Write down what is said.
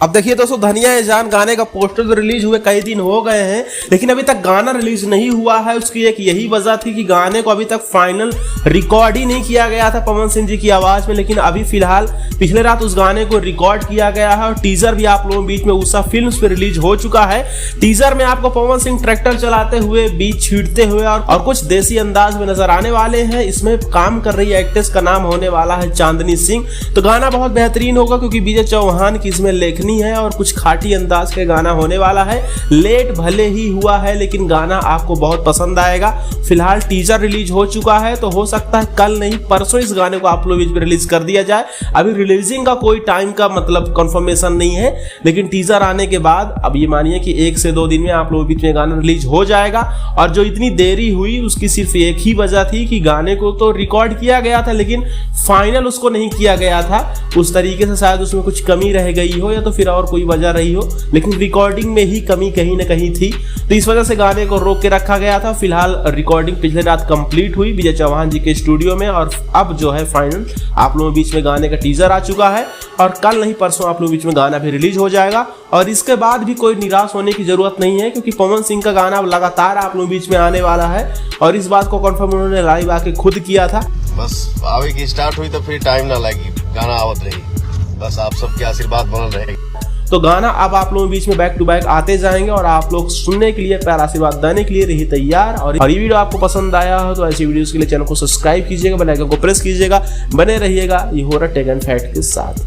अब देखिए दोस्तों, धनिया है जान गाने का पोस्टर तो रिलीज हुए कई दिन हो गए हैं, लेकिन अभी तक गाना रिलीज नहीं हुआ है। उसकी एक यही वजह थी कि गाने को अभी तक फाइनल रिकॉर्ड ही नहीं किया गया था पवन सिंह जी की आवाज में। लेकिन अभी फिलहाल पिछले रात उस गाने को रिकॉर्ड किया गया है और टीजर भी आप लोगों के बीच में उषा फिल्म्स पे रिलीज हो चुका है। टीजर में आपको पवन सिंह ट्रैक्टर चलाते हुए, बीच छींटते हुए और कुछ देसी अंदाज में नजर आने वाले हैं। इसमें काम कर रही एक्ट्रेस का नाम होने वाला है चांदनी सिंह। तो गाना बहुत बेहतरीन होगा क्योंकि विजय चौहान की इसमें लेखनी है और कुछ खाटी अंदाज के गाना होने वाला है। लेट भले ही हुआ है लेकिन गाना आपको बहुत पसंद आएगा। फिलहाल टीजर रिलीज हो चुका है, तो हो सकता है कल नहीं परसों इस गाने को आप लोग बीच में रिलीज कर दिया जाए। अभी रिलीजिंग का कोई टाइम का मतलब कंफर्मेशन नहीं है, लेकिन टीजर आने के बाद अब ये मानिए कि 1 से 2 दिन में आप लोग बीच में गाना रिलीज हो जाएगा। और जो इतनी देरी हुई उसकी सिर्फ एक ही वजह थी कि गाने को तो रिकॉर्ड किया गया था लेकिन फाइनल उसको नहीं किया गया था। उस तरीके से शायद उसमें कुछ कमी रह गई हो या तो फिर और कोई वजह रही हो, लेकिन रिकॉर्डिंग में ही कमी कहीं ना कहीं थी, तो इस वजह से गाने को रोक के रखा गया था। फिलहाल रिकॉर्डिंग पिछले रात कंप्लीट हुई विजय चौहान जी के स्टूडियो में और अब जो है फाइनल आप लोगों के बीच में गाने का टीजर आ चुका है और कल नहीं परसों आप लोगों के बीच में गाना भी रिलीज हो जाएगा। और इसके बाद भी कोई निराश होने की जरूरत नहीं है क्योंकि पवन सिंह का गाना लगातार आप लोगों के बीच में आने वाला है और इस बात को कंफर्म उन्होंने लाइव आके खुद किया था। बस आवे की स्टार्ट हुई तो फिर टाइम ना लगी, गाना आवत रही, बस आप सबके आशीर्वाद बनल रहे। तो गाना अब आप लोगों के बीच में बैक टू बैक आते जाएंगे और आप लोग सुनने के लिए, प्यार आशीर्वाद देने के लिए रही तैयार। और ये वीडियो आपको पसंद आया हो तो ऐसी वीडियोस के लिए चैनल को सब्सक्राइब कीजिएगा, बेल आइकन को प्रेस कीजिएगा, बने रहिएगा ये हो रहा टेक एंड फैक्ट के साथ।